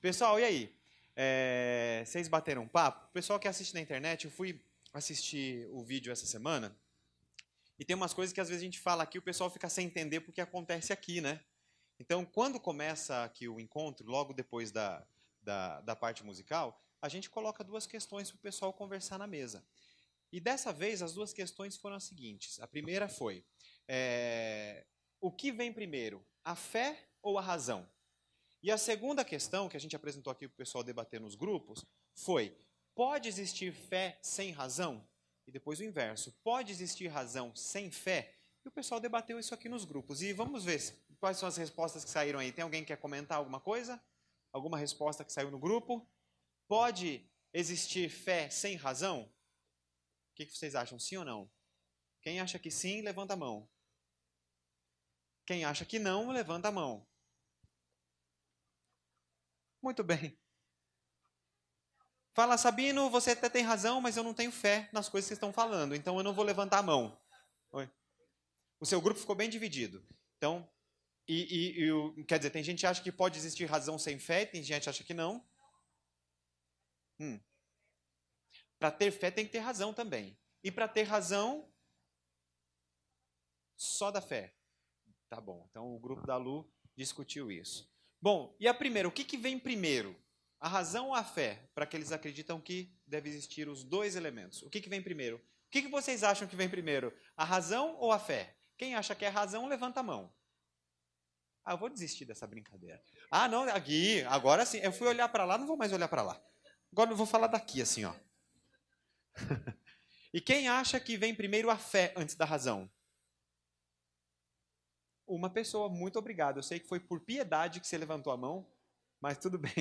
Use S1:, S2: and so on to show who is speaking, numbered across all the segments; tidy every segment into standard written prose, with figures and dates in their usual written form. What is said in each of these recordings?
S1: Pessoal, e aí? Vocês bateram um papo? Pessoal que assiste na internet, eu fui assistir o vídeo essa semana e tem umas coisas que às vezes a gente fala aqui e o pessoal fica sem entender porque acontece aqui, né? Então, quando começa aqui o encontro, logo depois da parte musical, a gente coloca duas questões para o pessoal conversar na mesa. E dessa vez, as duas questões foram as seguintes. A primeira foi, o que vem primeiro, a fé ou a razão? E a segunda questão, que a gente apresentou aqui para o pessoal debater nos grupos, foi, pode existir fé sem razão? E depois o inverso, pode existir razão sem fé? E o pessoal debateu isso aqui nos grupos. E vamos ver quais são as respostas que saíram aí. Tem alguém que quer comentar alguma coisa? Alguma resposta que saiu no grupo? Pode existir fé sem razão? O que vocês acham, sim ou não? Quem acha que sim, levanta a mão. Quem acha que não, levanta a mão. Muito bem. Fala, Sabino, você até tem razão, mas eu não tenho fé nas coisas que vocês estão falando, então eu não vou levantar a mão. Oi. O seu grupo ficou bem dividido. Então, quer dizer, tem gente que acha que pode existir razão sem fé, tem gente que acha que não. Para ter fé tem que ter razão também. E para ter razão, só da fé. Tá bom, então o grupo da Lu discutiu isso. Bom, e a primeira, o que vem primeiro? A razão ou a fé? Para que eles acreditam que deve existir os dois elementos. O que vem primeiro? O que vocês acham que vem primeiro? A razão ou a fé? Quem acha que é razão, levanta a mão. Eu vou desistir dessa brincadeira. Não, aqui, agora sim. Eu fui olhar para lá, não vou mais olhar para lá. Agora eu vou falar daqui, assim, ó. E quem acha que vem primeiro a fé antes da razão? Uma pessoa, muito obrigado. Eu sei que foi por piedade que você levantou a mão, mas tudo bem.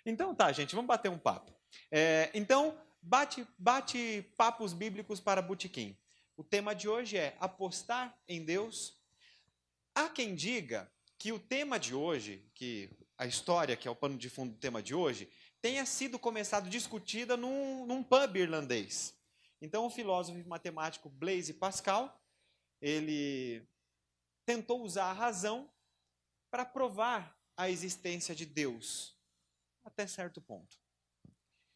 S1: Então tá, gente, vamos bater um papo. Então, bate papos bíblicos para Botequim. O tema de hoje é apostar em Deus. Há quem diga que o tema de hoje, que a história, que é o pano de fundo do tema de hoje, tenha sido começado discutida num pub irlandês. Então, o filósofo e matemático Blaise Pascal, ele tentou usar a razão para provar a existência de Deus, até certo ponto.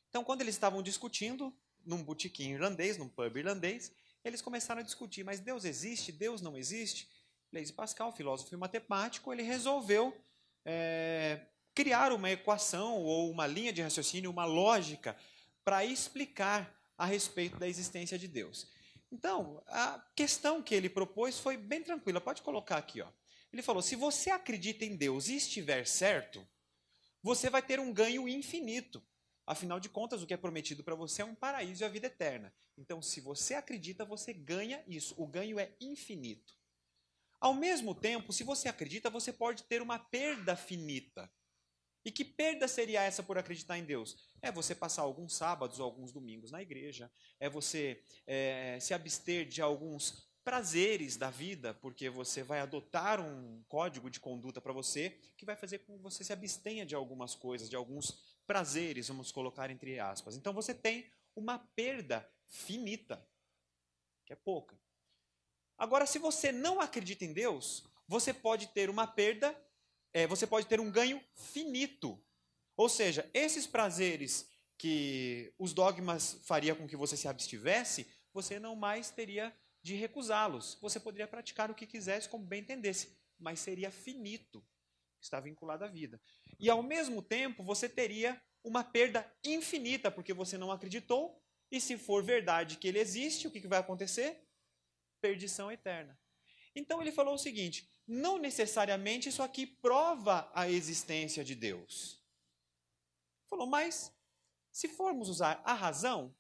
S1: Então, quando eles estavam discutindo, num botequim irlandês, num pub irlandês, eles começaram a discutir, mas Deus existe? Deus não existe? Blaise Pascal, filósofo e matemático, ele resolveu criar uma equação ou uma linha de raciocínio, uma lógica, para explicar a respeito da existência de Deus. Então, a questão que ele propôs foi bem tranquila. Pode colocar aqui, ó. Ele falou, se você acredita em Deus e estiver certo, você vai ter um ganho infinito. Afinal de contas, o que é prometido para você é um paraíso e a vida eterna. Então, se você acredita, você ganha isso. O ganho é infinito. Ao mesmo tempo, se você acredita, você pode ter uma perda finita. E que perda seria essa por acreditar em Deus? É você passar alguns sábados ou alguns domingos na igreja, é você se abster de alguns prazeres da vida, porque você vai adotar um código de conduta para você que vai fazer com que você se abstenha de algumas coisas, de alguns prazeres, vamos colocar entre aspas. Então você tem uma perda finita, que é pouca. Agora, se você não acredita em Deus, você pode ter uma perda, você pode ter um ganho finito. Ou seja, esses prazeres que os dogmas faria com que você se abstivesse, você não mais teria de recusá-los. Você poderia praticar o que quisesse, como bem entendesse, mas seria finito, está vinculado à vida. E ao mesmo tempo, você teria uma perda infinita, porque você não acreditou, e se for verdade que ele existe, o que vai acontecer? Perdição eterna. Então ele falou o seguinte, não necessariamente isso aqui prova a existência de Deus. Ele falou, mas se formos usar a razão,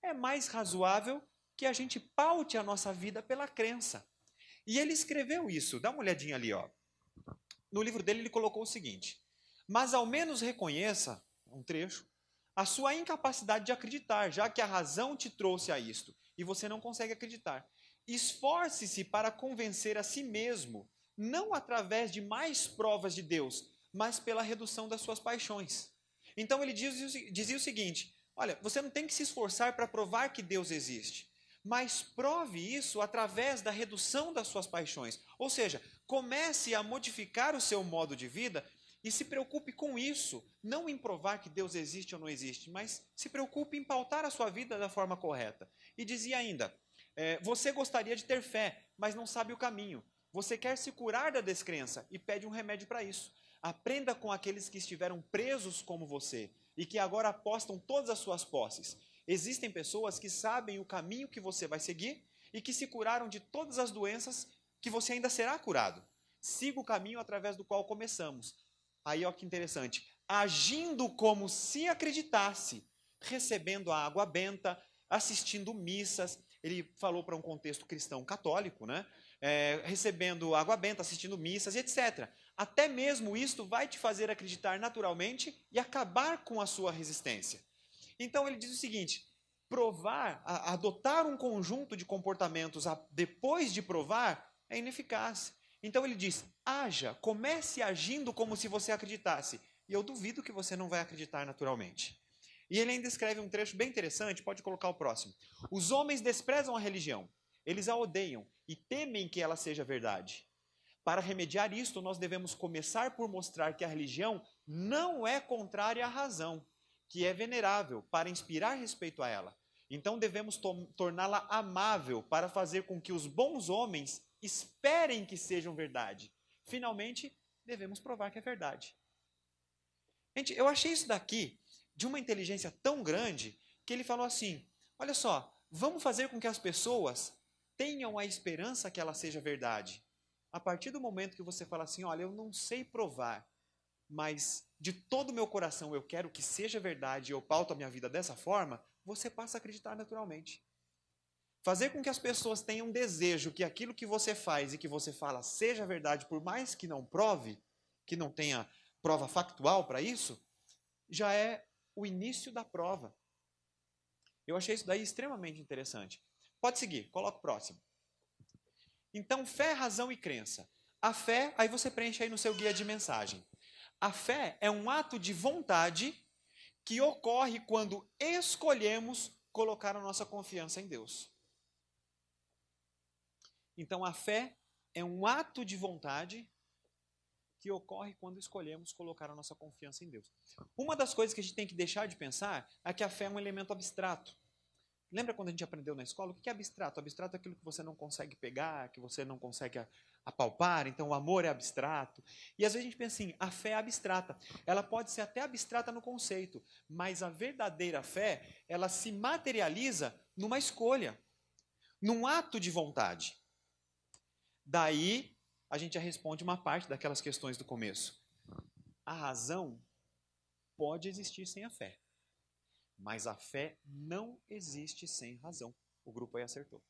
S1: é mais razoável que a gente paute a nossa vida pela crença. E ele escreveu isso, dá uma olhadinha ali, ó. No livro dele ele colocou o seguinte, mas ao menos reconheça, um trecho, a sua incapacidade de acreditar, já que a razão te trouxe a isto, e você não consegue acreditar. Esforce-se para convencer a si mesmo, não através de mais provas de Deus, mas pela redução das suas paixões. Então ele dizia o seguinte, olha, você não tem que se esforçar para provar que Deus existe, mas prove isso através da redução das suas paixões. Ou seja, comece a modificar o seu modo de vida E se preocupe com isso, não em provar que Deus existe ou não existe, mas se preocupe em pautar a sua vida da forma correta. E dizia ainda, você gostaria de ter fé, mas não sabe o caminho. Você quer se curar da descrença e pede um remédio para isso. Aprenda com aqueles que estiveram presos como você e que agora apostam todas as suas posses. Existem pessoas que sabem o caminho que você vai seguir e que se curaram de todas as doenças que você ainda será curado. Siga o caminho através do qual começamos. Aí, ó que interessante. Agindo como se acreditasse, recebendo a água benta, assistindo missas. Ele falou para um contexto cristão católico, né? Recebendo água benta, assistindo missas, etc. Até mesmo isto vai te fazer acreditar naturalmente e acabar com a sua resistência. Então ele diz o seguinte, adotar um conjunto de comportamentos depois de provar é ineficaz. Então ele diz, comece agindo como se você acreditasse. E eu duvido que você não vai acreditar naturalmente. E ele ainda escreve um trecho bem interessante, pode colocar o próximo. Os homens desprezam a religião, eles a odeiam e temem que ela seja verdade. Para remediar isto, nós devemos começar por mostrar que a religião não é contrária à razão, que é venerável, para inspirar respeito a ela. Então devemos torná-la amável para fazer com que os bons homens esperem que sejam verdade. Finalmente, devemos provar que é verdade. Gente, eu achei isso daqui de uma inteligência tão grande que ele falou assim, olha só, vamos fazer com que as pessoas tenham a esperança que ela seja verdade. A partir do momento que você fala assim, olha, eu não sei provar, mas de todo o meu coração eu quero que seja verdade e eu pauto a minha vida dessa forma, você passa a acreditar naturalmente. Fazer com que as pessoas tenham desejo que aquilo que você faz e que você fala seja verdade, por mais que não prove, que não tenha prova factual para isso, já é o início da prova. Eu achei isso daí extremamente interessante. Pode seguir, coloca o próximo. Então, fé, razão e crença. A fé, aí você preenche aí no seu guia de mensagem. A fé é um ato de vontade que ocorre quando escolhemos colocar a nossa confiança em Deus. Então, a fé é um ato de vontade que ocorre quando escolhemos colocar a nossa confiança em Deus. Uma das coisas que a gente tem que deixar de pensar é que a fé é um elemento abstrato. Lembra quando a gente aprendeu na escola? O que é abstrato? Abstrato é aquilo que você não consegue pegar, que você não consegue apalpar, então o amor é abstrato. E às vezes a gente pensa assim, a fé é abstrata. Ela pode ser até abstrata no conceito, mas a verdadeira fé, ela se materializa numa escolha, num ato de vontade. Daí, a gente já responde uma parte daquelas questões do começo. A razão pode existir sem a fé. Mas a fé não existe sem razão. O grupo aí acertou.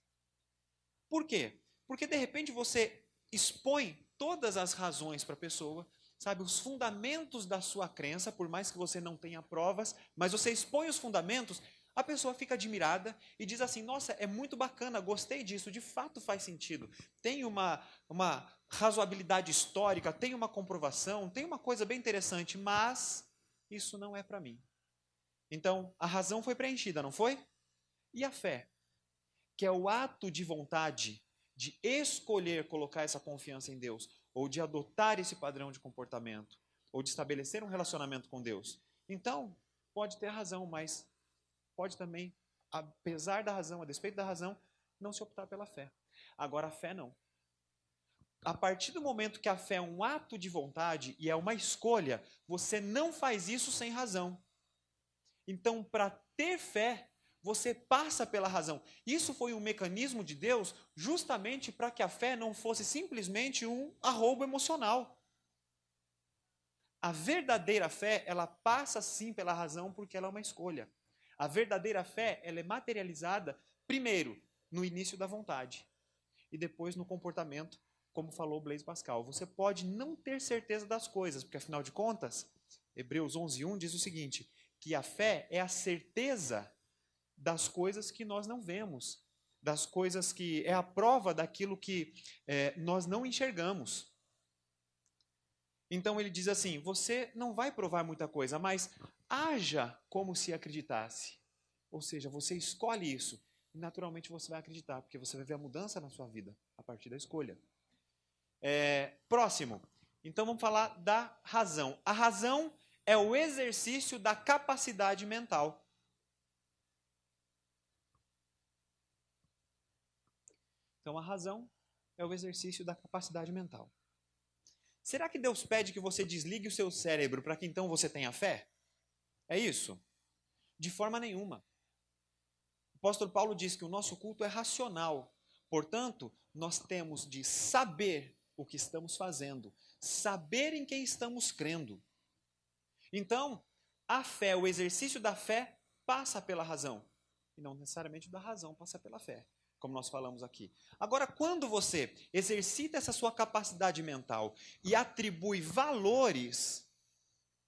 S1: Por quê? Porque de repente você expõe todas as razões para a pessoa, sabe, os fundamentos da sua crença, por mais que você não tenha provas, mas você expõe os fundamentos, a pessoa fica admirada e diz assim, nossa, é muito bacana, gostei disso, de fato faz sentido. Tem uma razoabilidade histórica, tem uma comprovação, tem uma coisa bem interessante, mas isso não é para mim. Então, a razão foi preenchida, não foi? E a fé, que é o ato de vontade de escolher colocar essa confiança em Deus, ou de adotar esse padrão de comportamento, ou de estabelecer um relacionamento com Deus. Então, pode ter razão, mas pode também, apesar da razão, a despeito da razão, não se optar pela fé. Agora, a fé não. A partir do momento que a fé é um ato de vontade e é uma escolha, você não faz isso sem razão. Então, para ter fé, você passa pela razão. Isso foi um mecanismo de Deus justamente para que a fé não fosse simplesmente um arroubo emocional. A verdadeira fé, ela passa sim pela razão porque ela é uma escolha. A verdadeira fé, ela é materializada, primeiro, no início da vontade e depois no comportamento, como falou Blaise Pascal. Você pode não ter certeza das coisas, porque afinal de contas, Hebreus 11:1 diz o seguinte, que a fé é a certeza das coisas que nós não vemos, das coisas que é a prova daquilo que nós não enxergamos. Então ele diz assim, você não vai provar muita coisa, mas haja como se acreditasse. Ou seja, você escolhe isso e naturalmente você vai acreditar, porque você vai ver a mudança na sua vida a partir da escolha. Próximo, Então vamos falar da razão. A razão é o exercício da capacidade mental. Então a razão é o exercício da capacidade mental. Será que Deus pede que você desligue o seu cérebro para que então você tenha fé? É isso? De forma nenhuma. O apóstolo Paulo diz que o nosso culto é racional. Portanto, nós temos de saber o que estamos fazendo, saber em quem estamos crendo. Então, a fé, o exercício da fé, passa pela razão. E não necessariamente da razão passa pela fé, como nós falamos aqui. Agora, quando você exercita essa sua capacidade mental e atribui valores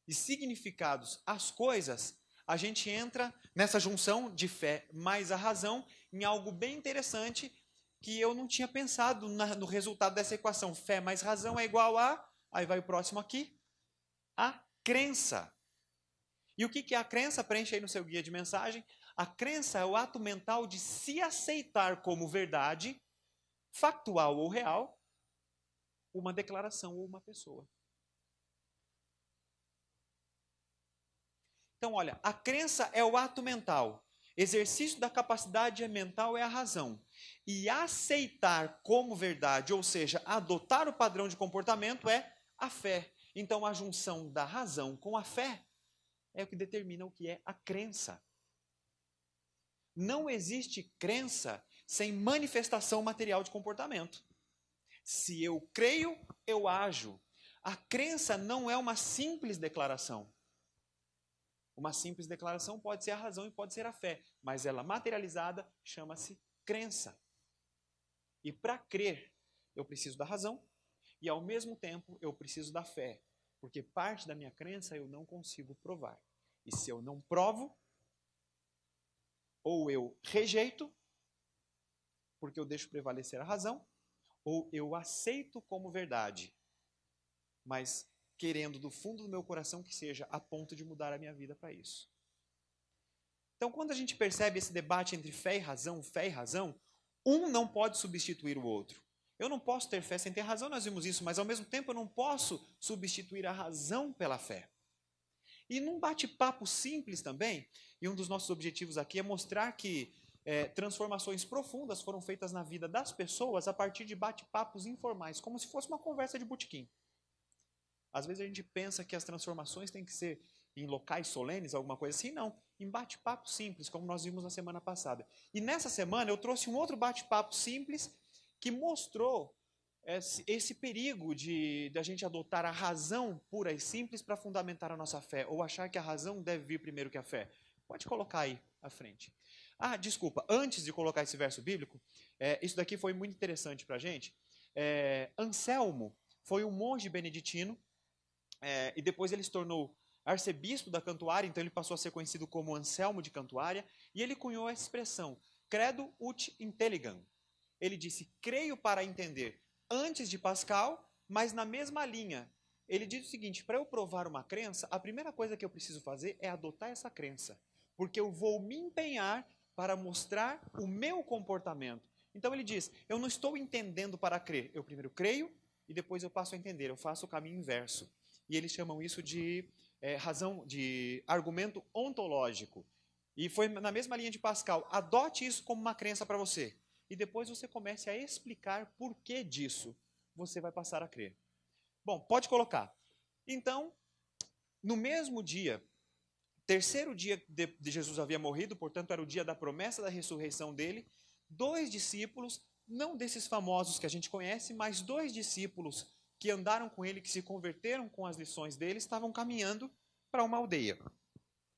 S1: e significados às coisas, a gente entra nessa junção de fé mais a razão em algo bem interessante que eu não tinha pensado no resultado dessa equação. Fé mais razão é igual a, aí vai o próximo aqui, a crença. E o que é a crença? Preenche aí no seu guia de mensagem. A crença é o ato mental de se aceitar como verdade, factual ou real, uma declaração ou uma pessoa. Então, olha, a crença é o ato mental. Exercício da capacidade mental é a razão. E aceitar como verdade, ou seja, adotar o padrão de comportamento é a fé. Então, a junção da razão com a fé é o que determina o que é a crença. Não existe crença sem manifestação material de comportamento. Se eu creio, eu ajo. A crença não é uma simples declaração. Uma simples declaração pode ser a razão e pode ser a fé, mas ela materializada chama-se crença. E para crer, eu preciso da razão e ao mesmo tempo eu preciso da fé, porque parte da minha crença eu não consigo provar. E se eu não provo, ou eu rejeito, porque eu deixo prevalecer a razão, ou eu aceito como verdade, mas querendo do fundo do meu coração que seja a ponto de mudar a minha vida para isso. Então, quando a gente percebe esse debate entre fé e razão, um não pode substituir o outro. Eu não posso ter fé sem ter razão, nós vimos isso, mas ao mesmo tempo eu não posso substituir a razão pela fé. E num bate-papo simples também, e um dos nossos objetivos aqui é mostrar que transformações profundas foram feitas na vida das pessoas a partir de bate-papos informais, como se fosse uma conversa de botequim. Às vezes a gente pensa que as transformações têm que ser em locais solenes, alguma coisa assim. Não, em bate-papo simples, como nós vimos na semana passada. E nessa semana eu trouxe um outro bate-papo simples que mostrou esse perigo de a gente adotar a razão pura e simples para fundamentar a nossa fé, ou achar que a razão deve vir primeiro que a fé. Pode colocar aí à frente. Ah, desculpa, antes de colocar esse verso bíblico, isso daqui foi muito interessante para a gente. Anselmo foi um monge beneditino, e depois ele se tornou arcebispo da Cantuária, então ele passou a ser conhecido como Anselmo de Cantuária, e ele cunhou a expressão credo ut intelligam. Ele disse, creio para entender, antes de Pascal, mas na mesma linha. Ele diz o seguinte, para eu provar uma crença, a primeira coisa que eu preciso fazer é adotar essa crença, porque eu vou me empenhar para mostrar o meu comportamento. Então ele diz, eu não estou entendendo para crer, eu primeiro creio e depois eu passo a entender, eu faço o caminho inverso. E eles chamam isso de razão, de argumento ontológico. E foi na mesma linha de Pascal, adote isso como uma crença para você. E depois você comece a explicar por que disso. Você vai passar a crer. Bom, pode colocar. Então, no mesmo dia, terceiro dia de Jesus havia morrido, portanto era o dia da promessa da ressurreição dele, 2 discípulos, não desses famosos que a gente conhece, mas 2 discípulos que andaram com ele, que se converteram com as lições dele, estavam caminhando para uma aldeia.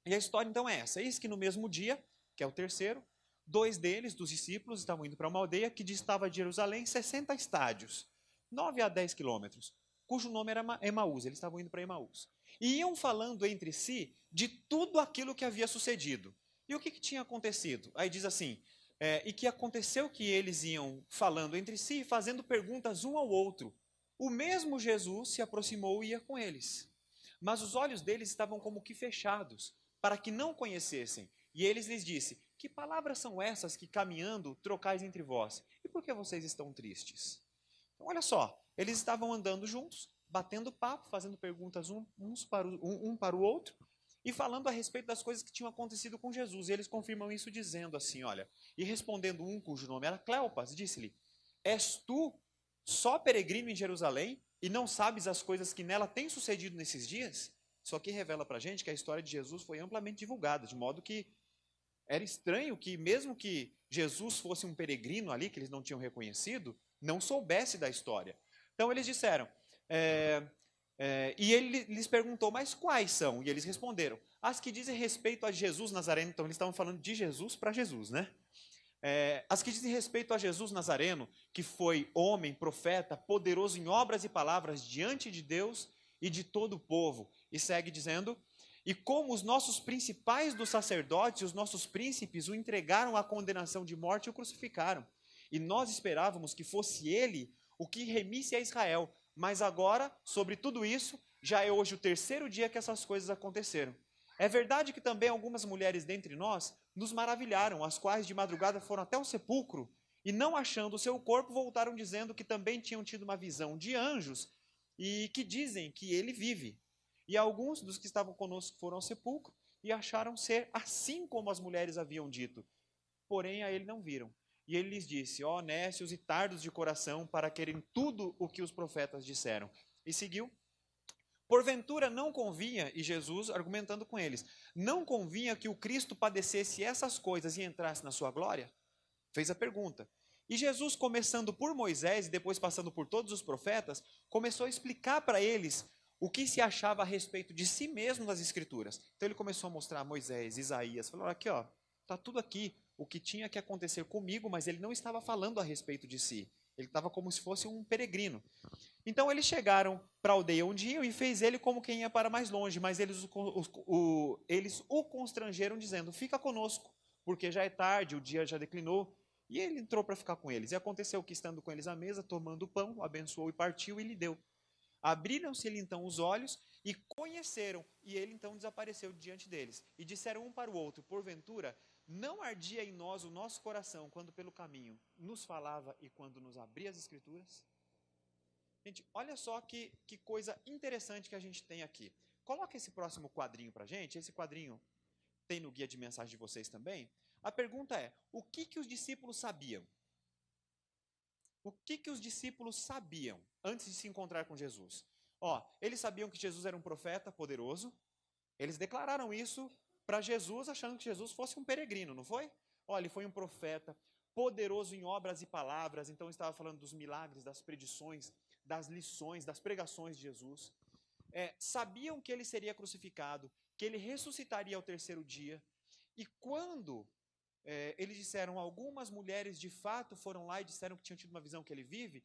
S1: E a história então é essa. Eis que no mesmo dia, que é o terceiro, 2 deles, dos discípulos, estavam indo para uma aldeia que distava de Jerusalém 60 estádios, 9 a 10 quilômetros, cujo nome era Emaús, eles estavam indo para Emaús. E iam falando entre si de tudo aquilo que havia sucedido. E o que tinha acontecido? Aí diz assim, e que aconteceu que eles iam falando entre si, fazendo perguntas um ao outro. O mesmo Jesus se aproximou e ia com eles. Mas os olhos deles estavam como que fechados, para que não conhecessem. E eles lhes disse, que palavras são essas que caminhando trocais entre vós? E por que vocês estão tristes? Então, olha só, eles estavam andando juntos, batendo papo, fazendo perguntas um para o outro, e falando a respeito das coisas que tinham acontecido com Jesus. E eles confirmam isso dizendo assim, olha, e respondendo um cujo nome era Cleopas, disse-lhe, és tu só peregrino em Jerusalém e não sabes as coisas que nela têm sucedido nesses dias? Isso aqui revela para a gente que a história de Jesus foi amplamente divulgada, de modo que era estranho que, mesmo que Jesus fosse um peregrino ali, que eles não tinham reconhecido, não soubesse da história. Então eles disseram, e ele lhes perguntou, mas quais são? E eles responderam, as que dizem respeito a Jesus Nazareno. Então eles estavam falando de Jesus para Jesus, né? As que dizem respeito a Jesus Nazareno, que foi homem, profeta, poderoso em obras e palavras diante de Deus e de todo o povo. E segue dizendo, e como os nossos principais dos sacerdotes e os nossos príncipes o entregaram à condenação de morte e o crucificaram. E nós esperávamos que fosse ele o que remisse a Israel. Mas agora, sobre tudo isso, já é hoje o terceiro dia que essas coisas aconteceram. É verdade que também algumas mulheres dentre nós nos maravilharam, as quais de madrugada foram até o sepulcro e, não achando o seu corpo, voltaram dizendo que também tinham tido uma visão de anjos e que dizem que ele vive. E alguns dos que estavam conosco foram ao sepulcro e acharam ser assim como as mulheres haviam dito, porém a ele não viram. E ele lhes disse, ó nécios e tardos de coração, para querem tudo o que os profetas disseram. E seguiu. Porventura não convinha, e Jesus argumentando com eles, não convinha que o Cristo padecesse essas coisas e entrasse na sua glória? Fez a pergunta. E Jesus, começando por Moisés e depois passando por todos os profetas, começou a explicar para eles o que se achava a respeito de si mesmo das Escrituras. Então ele começou a mostrar Moisés, Isaías, falou, aqui ó, está tudo aqui, o que tinha que acontecer comigo, mas ele não estava falando a respeito de si. Ele estava como se fosse um peregrino. Então eles chegaram para a aldeia onde iam e fez ele como quem ia para mais longe, mas eles o constrangeram dizendo, fica conosco, porque já é tarde, o dia já declinou. E ele entrou para ficar com eles. E aconteceu que, estando com eles à mesa, tomando o pão, abençoou e partiu e lhe deu. Abriram-se-lhe então os olhos e conheceram, e ele então desapareceu diante deles. E disseram um para o outro, porventura, não ardia em nós o nosso coração, quando pelo caminho nos falava e quando nos abria as Escrituras? Gente, olha só que coisa interessante que a gente tem aqui. Coloca esse próximo quadrinho para a gente. Esse quadrinho tem no guia de mensagem de vocês também. A pergunta é, o que os discípulos sabiam? O que os discípulos sabiam antes de se encontrar com Jesus? Eles sabiam que Jesus era um profeta poderoso. Eles declararam isso para Jesus, achando que Jesus fosse um peregrino, não foi? Ele foi um profeta poderoso em obras e palavras. Então estava falando dos milagres, das predições, das lições, das pregações de Jesus. Sabiam que ele seria crucificado, que ele ressuscitaria ao terceiro dia. E quando eles disseram, algumas mulheres de fato foram lá e disseram que tinham tido uma visão que ele vive,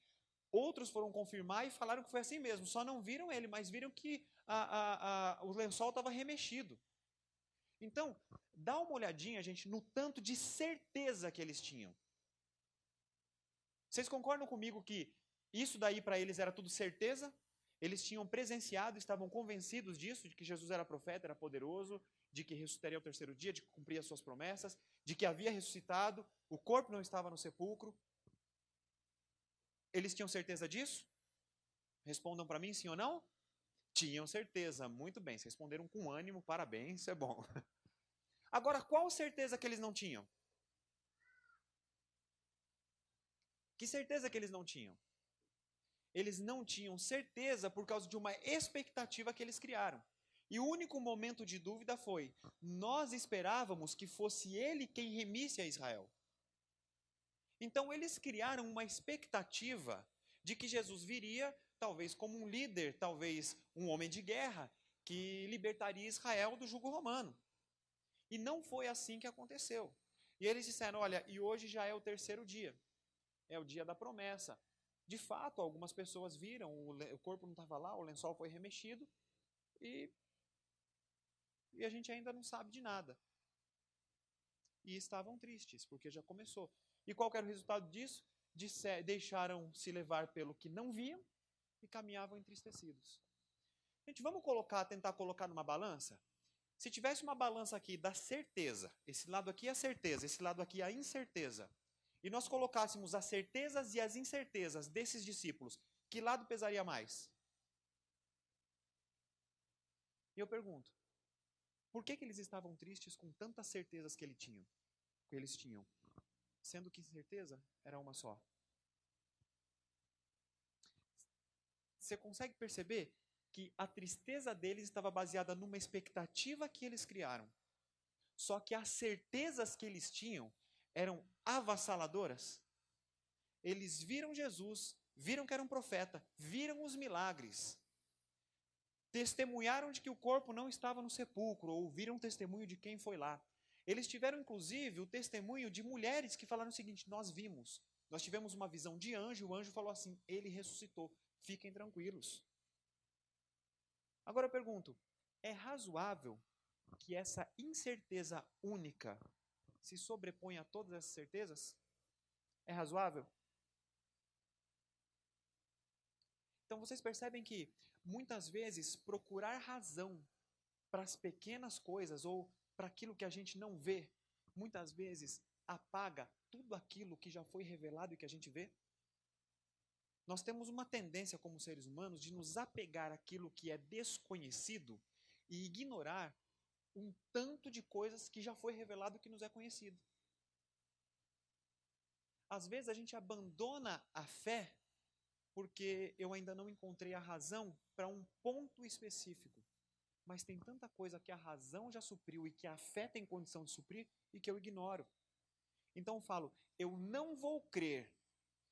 S1: outros foram confirmar e falaram que foi assim mesmo. Só não viram ele, mas viram que o lençol estava remexido. Então, dá uma olhadinha, gente, no tanto de certeza que eles tinham. Vocês concordam comigo que isso daí para eles era tudo certeza? Eles tinham presenciado, estavam convencidos disso, de que Jesus era profeta, era poderoso, de que ressuscitaria ao terceiro dia, de que cumpria as suas promessas, de que havia ressuscitado, o corpo não estava no sepulcro. Eles tinham certeza disso? Respondam para mim, sim ou não? Tinham certeza, muito bem, vocês responderam com ânimo, parabéns, isso é bom. Agora, qual certeza que eles não tinham? Que certeza que eles não tinham? Eles não tinham certeza por causa de uma expectativa que eles criaram. E o único momento de dúvida foi, nós esperávamos que fosse ele quem remisse a Israel. Então eles criaram uma expectativa de que Jesus viria, talvez como um líder, talvez um homem de guerra, que libertaria Israel do jugo romano. E não foi assim que aconteceu. E eles disseram, olha, e hoje já é o terceiro dia. É o dia da promessa. De fato, algumas pessoas viram, o corpo não estava lá, o lençol foi remexido, e a gente ainda não sabe de nada. E estavam tristes, porque já começou. E qual era o resultado disso? Deixaram-se levar pelo que não viam e caminhavam entristecidos. Gente, vamos tentar colocar numa balança? Se tivesse uma balança aqui da certeza, esse lado aqui é a certeza, esse lado aqui é a incerteza, e nós colocássemos as certezas e as incertezas desses discípulos, que lado pesaria mais? E eu pergunto, por que eles estavam tristes com tantas certezas que eles tinham? Sendo que certeza era uma só. Você consegue perceber que a tristeza deles estava baseada numa expectativa que eles criaram. Só que as certezas que eles tinham eram avassaladoras. Eles viram Jesus, viram que era um profeta, viram os milagres. Testemunharam de que o corpo não estava no sepulcro, ou viram testemunho de quem foi lá. Eles tiveram, inclusive, o testemunho de mulheres que falaram o seguinte: nós vimos, nós tivemos uma visão de anjo, e o anjo falou assim, ele ressuscitou, fiquem tranquilos. Agora eu pergunto, é razoável que essa incerteza única se sobreponha a todas essas certezas? É razoável? Então vocês percebem que, muitas vezes, procurar razão para as pequenas coisas ou para aquilo que a gente não vê, muitas vezes apaga tudo aquilo que já foi revelado e que a gente vê? Nós temos uma tendência como seres humanos de nos apegar àquilo que é desconhecido e ignorar um tanto de coisas que já foi revelado e que nos é conhecido. Às vezes a gente abandona a fé porque eu ainda não encontrei a razão para um ponto específico. Mas tem tanta coisa que a razão já supriu e que a fé tem condição de suprir e que eu ignoro. Então eu falo, eu não vou crer.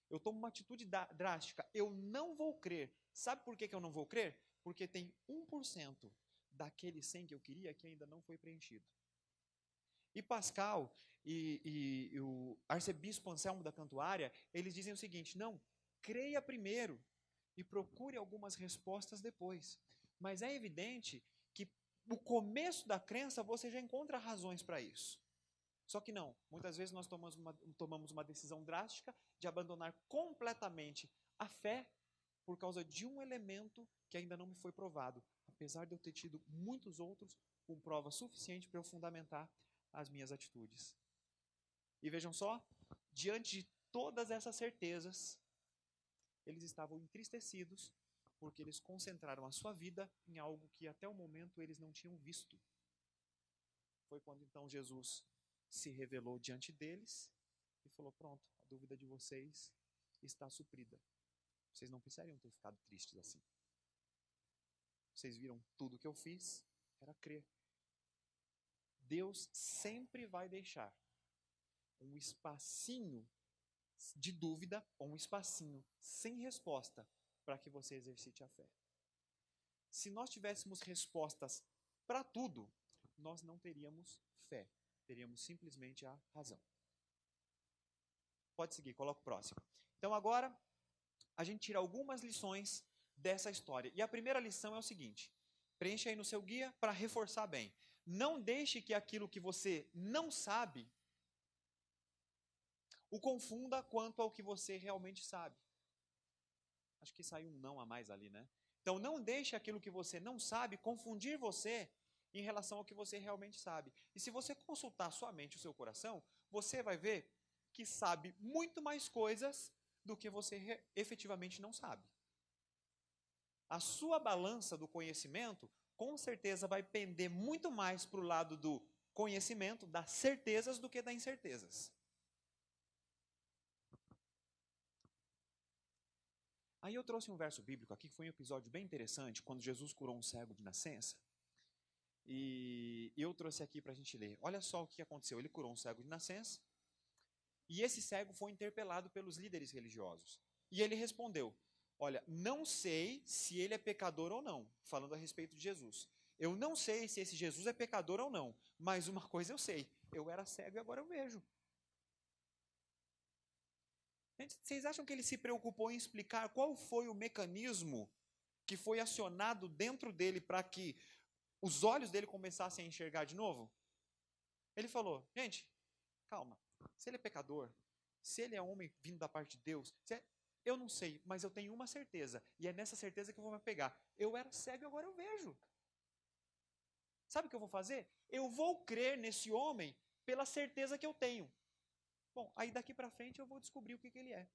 S1: Eu tomo uma atitude drástica. Eu não vou crer. Sabe por que eu não vou crer? Porque tem 1% daquele 100 que eu queria que ainda não foi preenchido. E Pascal e o arcebispo Anselmo da Cantuária, eles dizem o seguinte, não, creia primeiro e procure algumas respostas depois. Mas é evidente que no começo da crença você já encontra razões para isso. Só que não, muitas vezes nós tomamos uma decisão drástica de abandonar completamente a fé por causa de um elemento que ainda não me foi provado, apesar de eu ter tido muitos outros com prova suficiente para eu fundamentar as minhas atitudes. E vejam só, diante de todas essas certezas, eles estavam entristecidos porque eles concentraram a sua vida em algo que até o momento eles não tinham visto. Foi quando então Jesus se revelou diante deles e falou, pronto, a dúvida de vocês está suprida. Vocês não precisariam ter ficado tristes assim. Vocês viram tudo que eu fiz, era crer. Deus sempre vai deixar um espacinho de dúvida ou um espacinho sem resposta para que você exercite a fé. Se nós tivéssemos respostas para tudo, nós não teríamos fé. Teríamos simplesmente a razão. Pode seguir, coloca o próximo. Então agora, a gente tira algumas lições dessa história. E a primeira lição é o seguinte, preencha aí no seu guia para reforçar bem. Não deixe que aquilo que você não sabe o confunda quanto ao que você realmente sabe. Acho que saiu um não a mais ali, né? Então não deixe aquilo que você não sabe confundir você em relação ao que você realmente sabe. E se você consultar sua mente e o seu coração, você vai ver que sabe muito mais coisas do que você efetivamente não sabe. A sua balança do conhecimento, com certeza, vai pender muito mais para o lado do conhecimento, das certezas, do que das incertezas. Aí eu trouxe um verso bíblico aqui, que foi um episódio bem interessante, quando Jesus curou um cego de nascença. E eu trouxe aqui para a gente ler. Olha só o que aconteceu. Ele curou um cego de nascença, e esse cego foi interpelado pelos líderes religiosos. E ele respondeu, olha, não sei se ele é pecador ou não, falando a respeito de Jesus. Eu não sei se esse Jesus é pecador ou não, mas uma coisa eu sei, eu era cego e agora eu vejo. Gente, vocês acham que ele se preocupou em explicar qual foi o mecanismo que foi acionado dentro dele para que os olhos dele começassem a enxergar de novo? Ele falou, gente, calma, se ele é pecador, se ele é homem vindo da parte de Deus, eu não sei, mas eu tenho uma certeza, e é nessa certeza que eu vou me pegar. Eu era cego e agora eu vejo. Sabe o que eu vou fazer? Eu vou crer nesse homem pela certeza que eu tenho. Bom, aí daqui para frente eu vou descobrir o que ele é.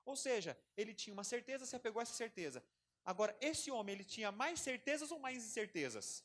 S1: Ou seja, ele tinha uma certeza, se apegou a essa certeza. Agora, esse homem, ele tinha mais certezas ou mais incertezas?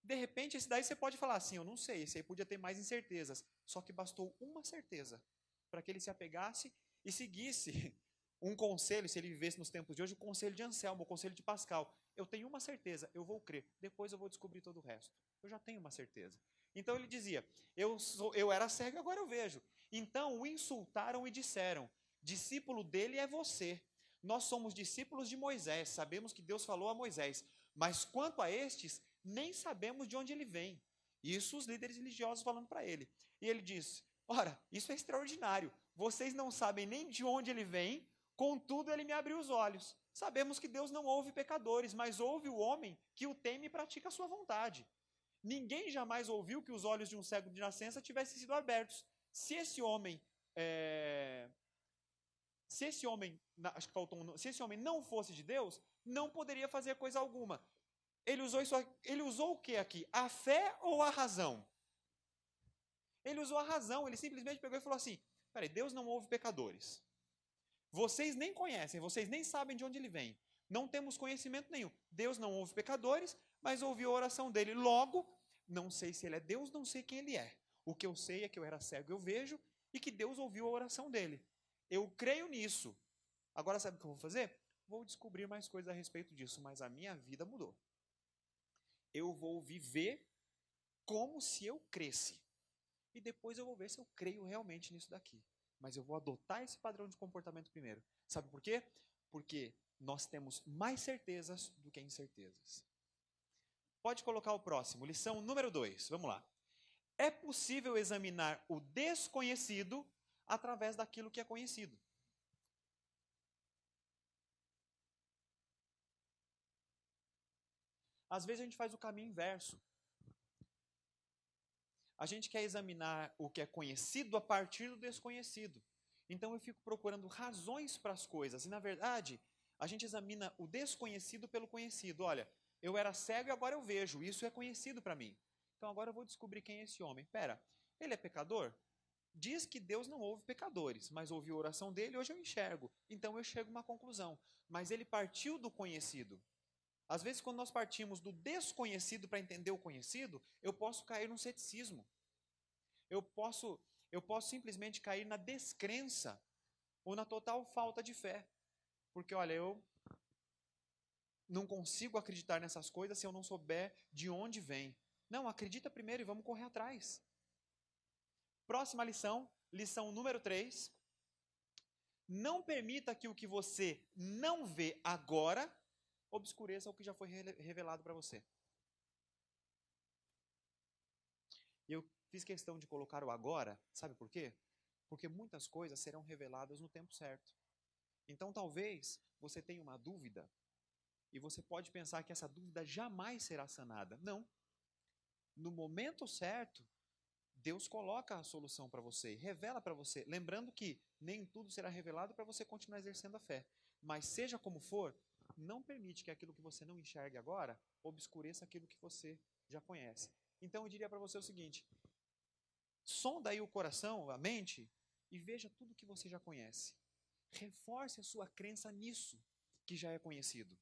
S1: De repente, esse daí você pode falar assim, eu não sei, esse aí podia ter mais incertezas. Só que bastou uma certeza para que ele se apegasse e seguisse um conselho, se ele vivesse nos tempos de hoje, o conselho de Anselmo, o conselho de Pascal. Eu tenho uma certeza, eu vou crer, depois eu vou descobrir todo o resto. Eu já tenho uma certeza. Então ele dizia, eu era cego, agora eu vejo. Então o insultaram e disseram, discípulo dele é você. Nós somos discípulos de Moisés, sabemos que Deus falou a Moisés, mas quanto a estes, nem sabemos de onde ele vem. Isso os líderes religiosos falando para ele. E ele diz, ora, isso é extraordinário, vocês não sabem nem de onde ele vem, contudo ele me abriu os olhos. Sabemos que Deus não ouve pecadores, mas ouve o homem que o teme e pratica a sua vontade. Ninguém jamais ouviu que os olhos de um cego de nascença tivessem sido abertos. Se esse homem acho que faltou se esse homem não fosse de Deus, não poderia fazer coisa alguma. Ele usou o que aqui? A fé ou a razão? Ele usou a razão, ele simplesmente pegou e falou assim, peraí, Deus não ouve pecadores. Vocês nem conhecem, vocês nem sabem de onde ele vem. Não temos conhecimento nenhum. Deus não ouve pecadores, mas ouviu a oração dele. Logo, não sei se ele é Deus, não sei quem ele é. O que eu sei é que eu era cego, eu vejo, e que Deus ouviu a oração dele. Eu creio nisso. Agora sabe o que eu vou fazer? Vou descobrir mais coisas a respeito disso, mas a minha vida mudou. Eu vou viver como se eu cresce. E depois eu vou ver se eu creio realmente nisso daqui. Mas eu vou adotar esse padrão de comportamento primeiro. Sabe por quê? Porque nós temos mais certezas do que incertezas. Pode colocar o próximo, lição número 2. Vamos lá. É possível examinar o desconhecido através daquilo que é conhecido. Às vezes a gente faz o caminho inverso. A gente quer examinar o que é conhecido a partir do desconhecido. Então eu fico procurando razões para as coisas. E na verdade, a gente examina o desconhecido pelo conhecido. Olha, eu era cego e agora eu vejo. Isso é conhecido para mim. Então agora eu vou descobrir quem é esse homem. Pera, ele é pecador? Diz que Deus não ouve pecadores, mas ouviu a oração dele, hoje eu enxergo. Então eu chego a uma conclusão. Mas ele partiu do conhecido. Às vezes, quando nós partimos do desconhecido para entender o conhecido, eu posso cair num ceticismo. Eu posso simplesmente cair na descrença ou na total falta de fé. Porque, olha, eu não consigo acreditar nessas coisas se eu não souber de onde vem. Não, acredita primeiro e vamos correr atrás. Próxima lição, lição número 3. Não permita que o que você não vê agora obscureça o que já foi revelado para você. E eu fiz questão de colocar o agora, sabe por quê? Porque muitas coisas serão reveladas no tempo certo. Então talvez você tenha uma dúvida e você pode pensar que essa dúvida jamais será sanada. Não. No momento certo, Deus coloca a solução para você, revela para você, lembrando que nem tudo será revelado para você continuar exercendo a fé. Mas seja como for, não permite que aquilo que você não enxergue agora obscureça aquilo que você já conhece. Então eu diria para você o seguinte, sonda aí o coração, a mente, e veja tudo que você já conhece. Reforce a sua crença nisso que já é conhecido.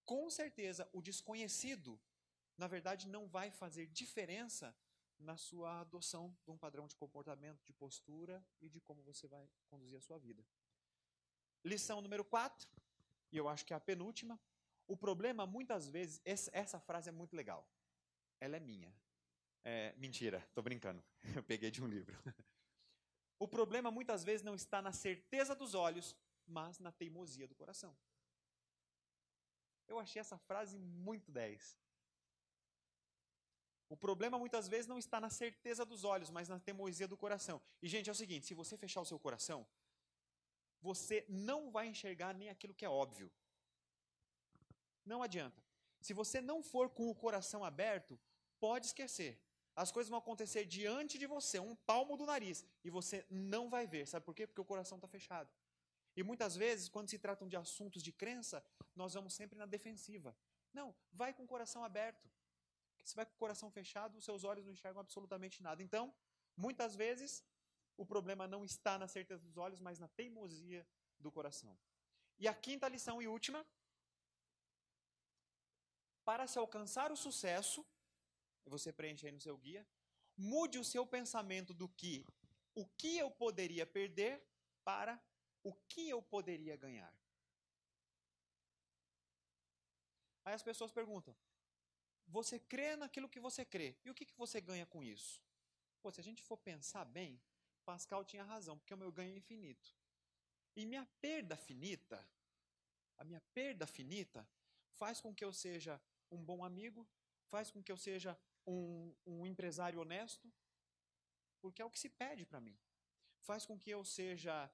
S1: Com certeza, o desconhecido, na verdade, não vai fazer diferença na sua adoção de um padrão de comportamento, de postura e de como você vai conduzir a sua vida. Lição número 4, e eu acho que é a penúltima. O problema, muitas vezes, essa frase é muito legal. Ela é minha. Mentira, tô brincando. Eu peguei de um livro. O problema, muitas vezes, não está na certeza dos olhos, mas na teimosia do coração. Eu achei essa frase muito 10. O problema, muitas vezes, não está na certeza dos olhos, mas na teimosia do coração. E, gente, é o seguinte, se você fechar o seu coração, você não vai enxergar nem aquilo que é óbvio. Não adianta. Se você não for com o coração aberto, pode esquecer. As coisas vão acontecer diante de você, um palmo do nariz, e você não vai ver. Sabe por quê? Porque o coração está fechado. E muitas vezes, quando se tratam de assuntos de crença, nós vamos sempre na defensiva. Não, vai com o coração aberto. Se vai com o coração fechado, os seus olhos não enxergam absolutamente nada. Então, muitas vezes, o problema não está na certeza dos olhos, mas na teimosia do coração. E a quinta lição e última, para se alcançar o sucesso, você preenche aí no seu guia, mude o seu pensamento do que o que eu poderia perder para o que eu poderia ganhar. Aí as pessoas perguntam, você crê naquilo que você crê, e o que você ganha com isso? Pô, se a gente for pensar bem, Pascal tinha razão, porque o meu ganho é infinito. E minha perda finita, a minha perda finita, faz com que eu seja um bom amigo, faz com que eu seja um empresário honesto, porque é o que se pede para mim. Faz com que eu seja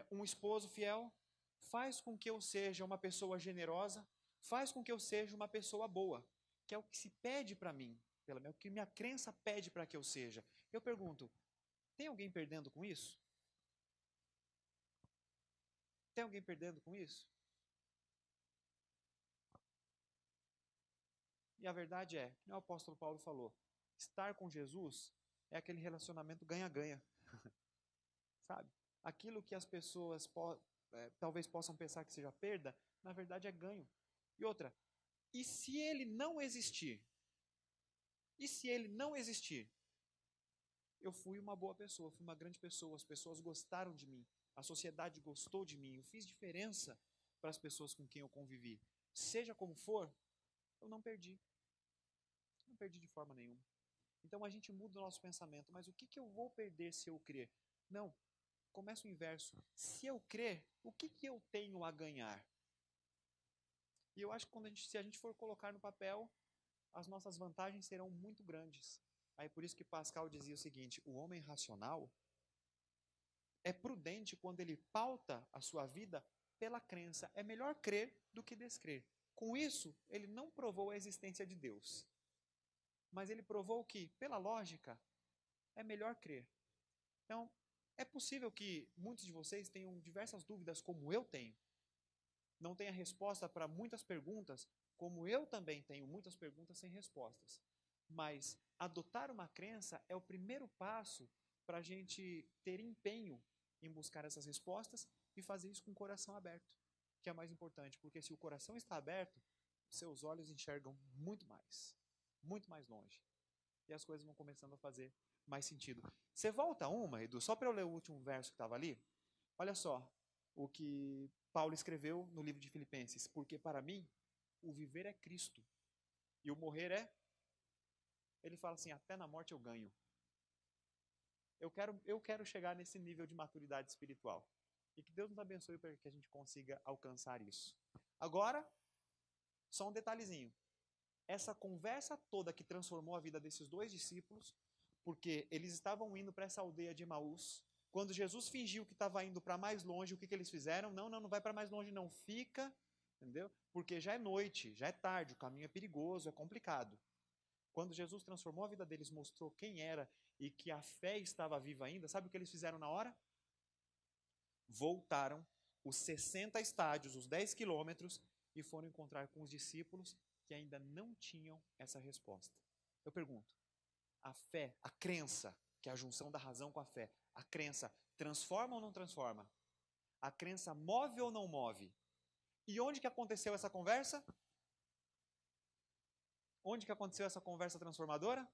S1: um esposo fiel, faz com que eu seja uma pessoa generosa, faz com que eu seja uma pessoa boa, que é o que se pede para mim, o que minha crença pede para que eu seja. Eu pergunto, tem alguém perdendo com isso? Tem alguém perdendo com isso? E a verdade é, como o apóstolo Paulo falou, estar com Jesus é aquele relacionamento ganha-ganha, sabe? Aquilo que as pessoas talvez possam pensar que seja perda, na verdade é ganho. E outra, e se ele não existir? E se ele não existir? Eu fui uma boa pessoa, fui uma grande pessoa, as pessoas gostaram de mim, a sociedade gostou de mim, eu fiz diferença para as pessoas com quem eu convivi. Seja como for, eu não perdi. Não perdi de forma nenhuma. Então a gente muda o nosso pensamento, mas o que eu vou perder se eu crer? Não, começa o inverso. Se eu crer, o que eu tenho a ganhar? E eu acho que se a gente for colocar no papel, as nossas vantagens serão muito grandes. Aí por isso que Pascal dizia o seguinte, o homem racional é prudente quando ele pauta a sua vida pela crença. É melhor crer do que descrer. Com isso, ele não provou a existência de Deus. Mas ele provou que, pela lógica, é melhor crer. Então, é possível que muitos de vocês tenham diversas dúvidas, como eu tenho. Não tenha resposta para muitas perguntas, como eu também tenho muitas perguntas sem respostas. Mas adotar uma crença é o primeiro passo para a gente ter empenho em buscar essas respostas e fazer isso com o coração aberto, que é mais importante, porque se o coração está aberto, seus olhos enxergam muito mais longe. E as coisas vão começando a fazer mais sentido. Você volta uma, Edu, só para eu ler o último verso que estava ali? Olha só o que Paulo escreveu no livro de Filipenses. Porque para mim, o viver é Cristo e o morrer é... Ele fala assim, até na morte eu ganho. Eu quero chegar nesse nível de maturidade espiritual. E que Deus nos abençoe para que a gente consiga alcançar isso. Agora, só um detalhezinho. Essa conversa toda que transformou a vida desses dois discípulos, porque eles estavam indo para essa aldeia de Emaús. Quando Jesus fingiu que estava indo para mais longe, o que eles fizeram? Não vai para mais longe não, fica, entendeu? Porque já é noite, já é tarde, o caminho é perigoso, é complicado. Quando Jesus transformou a vida deles, mostrou quem era e que a fé estava viva ainda, sabe o que eles fizeram na hora? Voltaram os 60 estádios, os 10 quilômetros, e foram encontrar com os discípulos que ainda não tinham essa resposta. Eu pergunto, a fé, a crença, que é a junção da razão com a fé, a crença transforma ou não transforma? A crença move ou não move? E onde que aconteceu essa conversa? Onde que aconteceu essa conversa transformadora?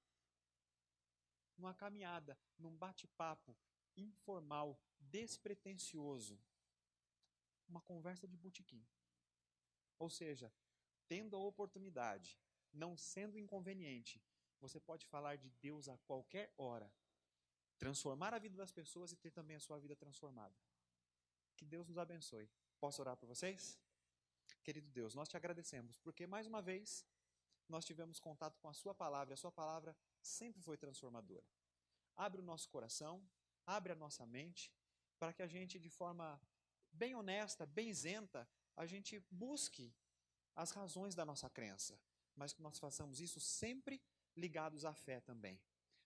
S1: Numa caminhada, num bate-papo informal, despretensioso. Uma conversa de botequim. Ou seja, tendo a oportunidade, não sendo inconveniente, você pode falar de Deus a qualquer hora, transformar a vida das pessoas e ter também a sua vida transformada. Que Deus nos abençoe. Posso orar por vocês? Querido Deus, nós te agradecemos, porque mais uma vez nós tivemos contato com a sua palavra, e a sua palavra sempre foi transformadora. Abre o nosso coração, abre a nossa mente, para que a gente, de forma bem honesta, bem isenta, a gente busque as razões da nossa crença, mas que nós façamos isso sempre ligados à fé também.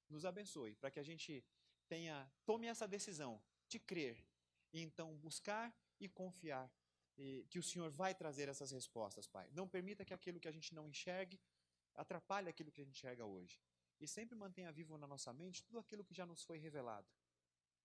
S1: Nos abençoe, para que a gente tome essa decisão de crer e então buscar e confiar que o Senhor vai trazer essas respostas, Pai. Não permita que aquilo que a gente não enxergue atrapalhe aquilo que a gente enxerga hoje. E sempre mantenha vivo na nossa mente tudo aquilo que já nos foi revelado.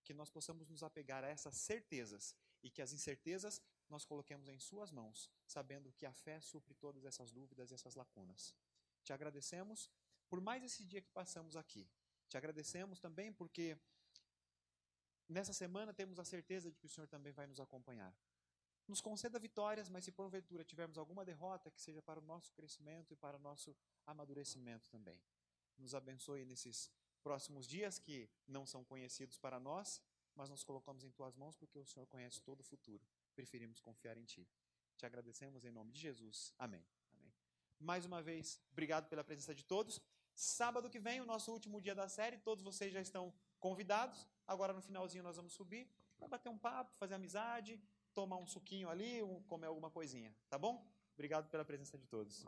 S1: que nós possamos nos apegar a essas certezas e que as incertezas nós coloquemos em suas mãos, sabendo que a fé supre todas essas dúvidas e essas lacunas. Te agradecemos por mais esse dia que passamos aqui. Te agradecemos também porque nessa semana temos a certeza de que o Senhor também vai nos acompanhar. Nos conceda vitórias, mas se porventura tivermos alguma derrota, que seja para o nosso crescimento e para o nosso amadurecimento também. Nos abençoe nesses próximos dias que não são conhecidos para nós, mas nos colocamos em Tuas mãos porque o Senhor conhece todo o futuro. Preferimos confiar em Ti. Te agradecemos em nome de Jesus. Amém. Amém. Mais uma vez, obrigado pela presença de todos. Sábado que vem, o nosso último dia da série, todos vocês já estão convidados. Agora no finalzinho nós vamos subir para bater um papo, fazer amizade, tomar um suquinho ali, comer alguma coisinha, tá bom? Obrigado pela presença de todos.